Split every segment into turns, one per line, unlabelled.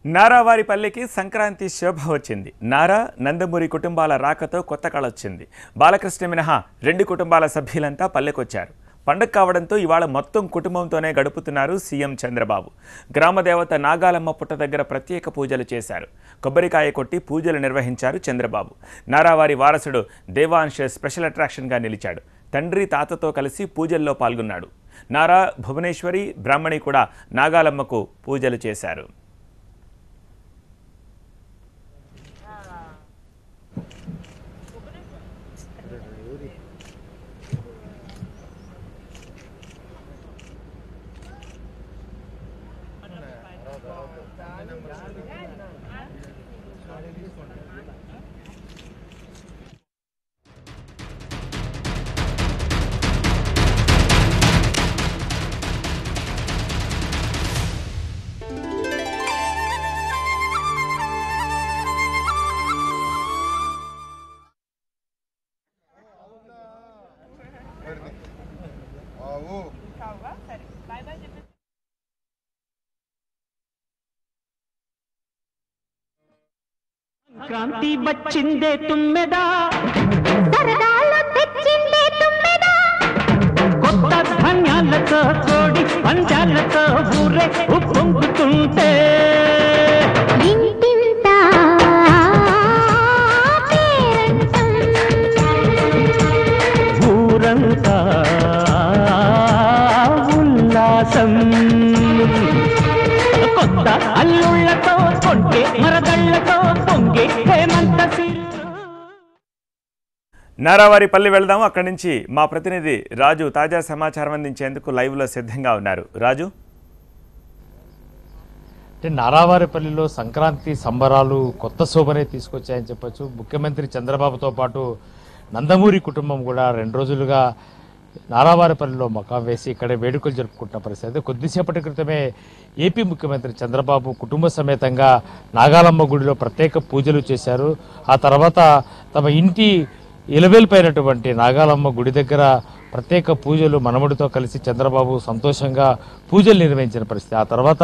నారావారిపల్లికి సంక్రాంతి శోభ వచ్చింది. నారా నందమూరి కుటుంబాల రాకతో కొత్త కళ వచ్చింది. బాలకృష్ణ మినహా 2 కుటుంబాల సభ్యులంతా పల్లెకొచ్చారు. పండగ కావడంతో ఇవాళ మొత్తం కుటుంబంతోనే గడుపుతున్నారు సీఎం చంద్రబాబు. గ్రామదేవత నాగాలమ్మ పుట్ట దగ్గర ప్రత్యేక పూజలు చేశారు. కొబ్బరికాయ కొట్టి పూజలు నిర్వహించారు చంద్రబాబు. నారావారి వారసుడు దేవాంశ్ స్పెషల్ అట్రాక్షన్గా నిలిచాడు. తండ్రి తాతతో కలిసి పూజల్లో పాల్గొన్నాడు. నారా, భువనేశ్వరి, బ్రాహ్మణి కూడా నాగాలమ్మకు పూజలు చేశారు.
క్రాంతి వచ్చిందే తుమ్మెదా, సరదాలు తెచ్చిందే తుమ్మెదా, కొత్త ధాన్యాలతో కోడి పంజాలతో ఊరే ఉప్పొంగుతుంటే ఇంటింతా పేరంటం, ఊరంతా ఉల్లాసం, కొత్త అల్లుళ్ళతో కొంటే మరదళ్ళతో పొంగే హేమంత సిరు.
నారావారిపల్లి వెళ్దాము. అక్కడి నుంచి మా ప్రతినిధి రాజు తాజా సమాచారం అందించేందుకు లైవ్లో సిద్ధంగా ఉన్నారు. రాజు,
అంటే నారావారిపల్లిలో సంక్రాంతి సంబరాలు కొత్త శోభనే తీసుకొచ్చాయని చెప్పొచ్చు. ముఖ్యమంత్రి చంద్రబాబుతో పాటు నందమూరి కుటుంబం కూడా 2 రోజులుగా నారావారిపల్లిలో మకాం వేసి ఇక్కడ వేడుకలు జరుపుకుంటున్న పరిస్థితి. కొద్దిసేపటి క్రితమే ఏపీ ముఖ్యమంత్రి చంద్రబాబు కుటుంబ సమేతంగా నాగాలమ్మ గుడిలో ప్రత్యేక పూజలు చేశారు. ఆ తర్వాత తమ ఇంటి ఇలవేలిపోయినటువంటి నాగాలమ్మ గుడి దగ్గర ప్రత్యేక పూజలు మనముడితో కలిసి చంద్రబాబు సంతోషంగా పూజలు నిర్వహించిన పరిస్థితి. ఆ తర్వాత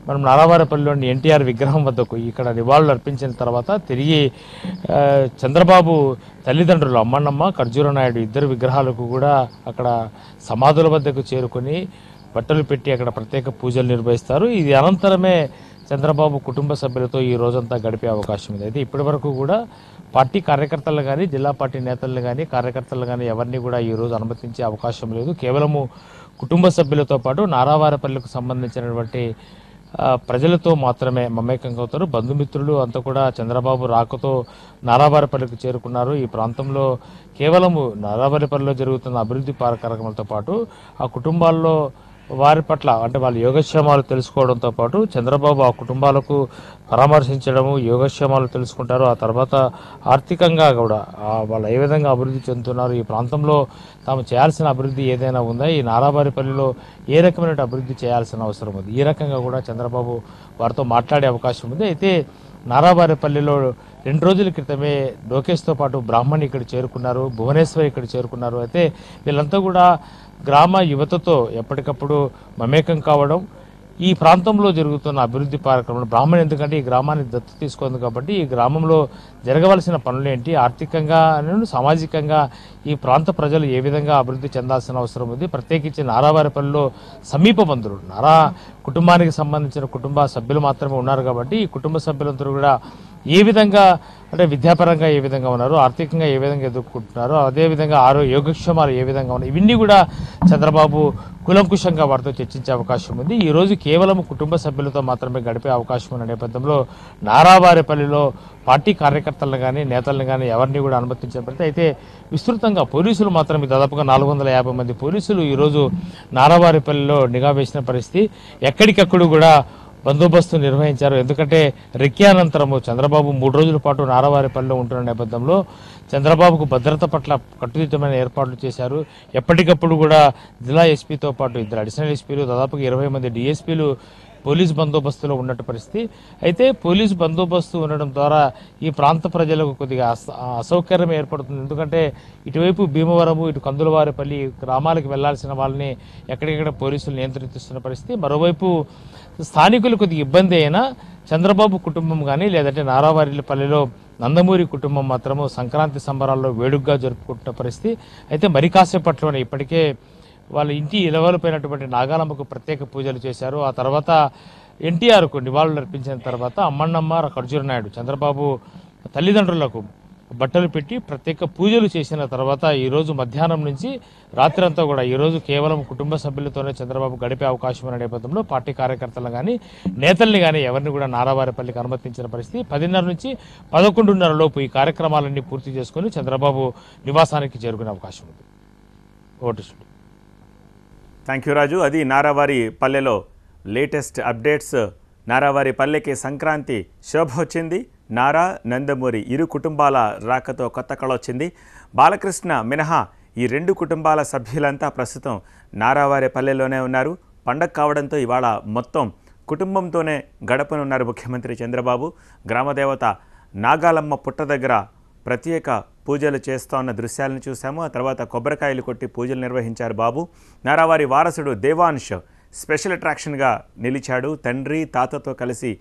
మనం నారావారిపల్లిలోని ఎన్టీఆర్ విగ్రహం వద్దకు ఇక్కడ నివాళులు అర్పించిన తర్వాత తిరిగి చంద్రబాబు తల్లిదండ్రులు అమ్మన్నమ్మ, ఖర్జూర నాయుడు ఇద్దరు విగ్రహాలకు కూడా అక్కడ సమాధుల వద్దకు చేరుకొని బట్టలు పెట్టి అక్కడ ప్రత్యేక పూజలు నిర్వహిస్తారు. ఇది అనంతరమే చంద్రబాబు కుటుంబ సభ్యులతో ఈ రోజంతా గడిపే అవకాశం ఉంది. అయితే ఇప్పటి వరకు కూడా పార్టీ కార్యకర్తలు కానీ, జిల్లా పార్టీ నేతలను కానీ, కార్యకర్తలు కానీ ఎవరిని కూడా ఈరోజు అనుమతించే అవకాశం లేదు. కేవలము కుటుంబ సభ్యులతో పాటు నారావారిపల్లికి సంబంధించినటువంటి ప్రజలతో మాత్రమే మమేకంగా అవుతారు. బంధుమిత్రులు అంతా కూడా చంద్రబాబు రాకతో నారావారిపల్లికి చేరుకున్నారు. ఈ ప్రాంతంలో కేవలము నారావారిపల్లిలో జరుగుతున్న అభివృద్ధి కార్యక్రమాలతో పాటు ఆ కుటుంబాల్లో వారి పట్ల అంటే వాళ్ళ యోగక్షేమాలు తెలుసుకోవడంతో పాటు చంద్రబాబు ఆ కుటుంబాలకు పరామర్శించడము, యోగక్షేమాలు తెలుసుకుంటారు. ఆ తర్వాత ఆర్థికంగా కూడా వాళ్ళు ఏ విధంగా అభివృద్ధి చెందుతున్నారు, ఈ ప్రాంతంలో తాము చేయాల్సిన అభివృద్ధి ఏదైనా ఉందా, ఈ నారావారిపల్లిలో ఏ రకమైన అభివృద్ధి చేయాల్సిన అవసరం ఉంది, ఈ రకంగా కూడా చంద్రబాబు వారితో మాట్లాడే అవకాశం ఉంది. అయితే నారావారిపల్లిలో 2 రోజుల క్రితమే లోకేష్తో పాటు బ్రాహ్మణి ఇక్కడ చేరుకున్నారు, భువనేశ్వరి ఇక్కడ చేరుకున్నారు. అయితే వీళ్ళంతా కూడా గ్రామ యువతతో ఎప్పటికప్పుడు మమేకం కావడం, ఈ ప్రాంతంలో జరుగుతున్న అభివృద్ధి కార్యక్రమాలు బ్రాహ్మణి ఎందుకంటే ఈ గ్రామాన్ని దత్తు తీసుకుంది కాబట్టి ఈ గ్రామంలో జరగవలసిన పనులు ఏంటి, ఆర్థికంగా సామాజికంగా ఈ ప్రాంత ప్రజలు ఏ విధంగా అభివృద్ధి చెందాల్సిన అవసరం ఉంది, ప్రత్యేకించి నారావారిపల్లిలో సమీప బంధువులు నారా కుటుంబానికి సంబంధించిన కుటుంబ సభ్యులు మాత్రమే ఉన్నారు కాబట్టి ఈ కుటుంబ సభ్యులందరూ కూడా ఏ విధంగా అంటే విద్యాపరంగా ఏ విధంగా ఉన్నారు, ఆర్థికంగా ఏ విధంగా ఎదుర్కొంటున్నారు, అదేవిధంగా యోగక్షేమాలు ఏ విధంగా ఉన్నాయి, ఇవన్నీ కూడా చంద్రబాబు కులంకుశంగా వారితో చర్చించే అవకాశం ఉంది. ఈరోజు కేవలం కుటుంబ సభ్యులతో మాత్రమే గడిపే అవకాశం ఉన్న నేపథ్యంలో నారావారిపల్లిలో పార్టీ కార్యకర్తలను కానీ నేతలను కానీ ఎవరిని కూడా అనుమతించబడితే అయితే విస్తృతంగా పోలీసులు మాత్రం దాదాపుగా 450 మంది పోలీసులు ఈరోజు నారావారిపల్లిలో నిఘా వేసిన పరిస్థితి. ఎక్కడికప్పుడు కూడా బందోబస్తు నిర్వహించారు. ఎందుకంటే రెక్కానంతరము చంద్రబాబు 3 రోజుల పాటు నారావారిపల్లిలో ఉంటున్న నేపథ్యంలో చంద్రబాబుకు భద్రత పట్ల కట్టుదిట్టమైన ఏర్పాట్లు చేశారు. ఎప్పటికప్పుడు కూడా జిల్లా ఎస్పీతో పాటు 2 అడిషనల్ ఎస్పీలు, దాదాపుగా 20 మంది డిఎస్పీలు పోలీస్ బందోబస్తులో ఉన్నట్టు పరిస్థితి. అయితే పోలీస్ బందోబస్తు ఉండడం ద్వారా ఈ ప్రాంత ప్రజలకు కొద్దిగా అసౌకర్యం ఏర్పడుతుంది. ఎందుకంటే ఇటువైపు భీమవరము, ఇటు కందులవారిపల్లి గ్రామాలకు వెళ్లాల్సిన వాళ్ళని ఎక్కడికక్కడ పోలీసులు నియంత్రిస్తున్న పరిస్థితి. మరోవైపు స్థానికులు కొద్దిగా ఇబ్బంది అయినా చంద్రబాబు కుటుంబం కానీ లేదంటే నారావారిపల్లిలో నందమూరి కుటుంబం మాత్రము సంక్రాంతి సంబరాల్లో వేడుకగా జరుపుకుంటున్న పరిస్థితి. అయితే మరి కాసేపట్లోనే ఇప్పటికే వాళ్ళ ఇంటి ఇలవలపోయినటువంటి నాగాలమ్మకు ప్రత్యేక పూజలు చేశారు. ఆ తర్వాత ఎన్టీఆర్కు నివాళులు అర్పించిన తర్వాత అమ్మన్నమ్మ ఖర్జూర నాయుడు చంద్రబాబు తల్లిదండ్రులకు బట్టలు పెట్టి ప్రత్యేక పూజలు చేసిన తర్వాత ఈరోజు మధ్యాహ్నం నుంచి రాత్రంతా కూడా ఈరోజు కేవలం కుటుంబ సభ్యులతోనే చంద్రబాబు గడిపే అవకాశం ఉన్న నేపథ్యంలో పార్టీ కార్యకర్తలను కానీ నేతల్ని కానీ ఎవరిని కూడా నారావారిపల్లికి అనుమతించిన పరిస్థితి. 10:30 నుంచి 11:30 లోపు ఈ కార్యక్రమాలన్నీ పూర్తి చేసుకుని చంద్రబాబు నివాసానికి చేరుకునే అవకాశం ఉంది. ఓటు
థ్యాంక్ యూ రాజు. అది నారావారి పల్లెలో లేటెస్ట్ అప్డేట్స్. నారావారి పల్లెకి సంక్రాంతి శోభ వచ్చింది. నారా నందమూరి ఇరు కుటుంబాల రాకతో కొత్త కళ వచ్చింది. బాలకృష్ణ మినహా ఈ రెండు కుటుంబాల సభ్యులంతా ప్రస్తుతం నారావారి పల్లెలోనే ఉన్నారు. పండగ కావడంతో ఇవాళ మొత్తం కుటుంబంతోనే గడపనున్నారు ముఖ్యమంత్రి చంద్రబాబు. గ్రామదేవత నాగాలమ్మ పుట్ట దగ్గర ప్రత్యేక పూజలు చేస్తోన్న దృశ్యాలను చూశాము. ఆ తర్వాత కొబ్బరికాయలు కొట్టి పూజలు నిర్వహించారు బాబు. నారావారి వారసుడు దేవాంశ్ స్పెషల్ అట్రాక్షన్గా నిలిచాడు. తండ్రి తాతతో కలిసి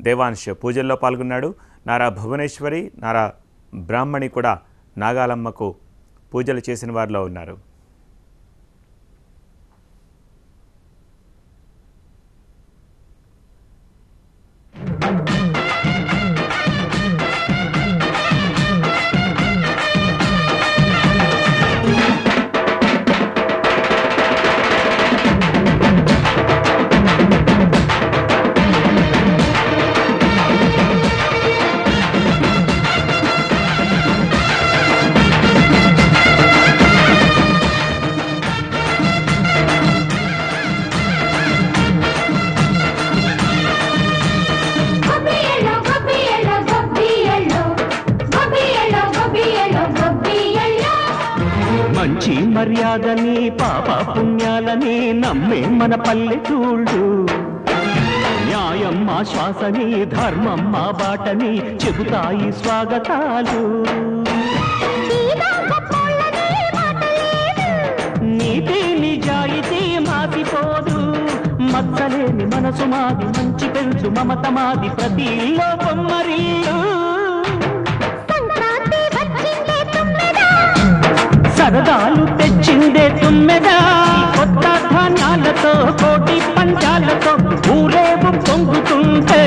దేవాంశ్ పూజల్లో పాల్గొన్నాడు. నారా భువనేశ్వరి, నారా బ్రాహ్మణి కూడా నాగాలమ్మకు పూజలు చేసిన వారిలో ఉన్నారు.
మంచి మర్యాదని పాప పుణ్యాలని నమ్మే మన పల్లెటూళ్ళు, న్యాయం మా శ్వాసని ధర్మం మా బాటని చెబుతాయి స్వాగతాలు. నీతి నిజాయితీ మాసిపోదు, మచ్చలేని మనసు మాది, మంచి పెంచు మమత మాది, ప్రతి ఇల్లో బొమ్మరిల్లు. సరదాలు తెచ్చిందే తుమ్మెదా, కొత్త ధాన్యాలతో కోటి పంచాలతో ఊరేగు పొంగుతుంటే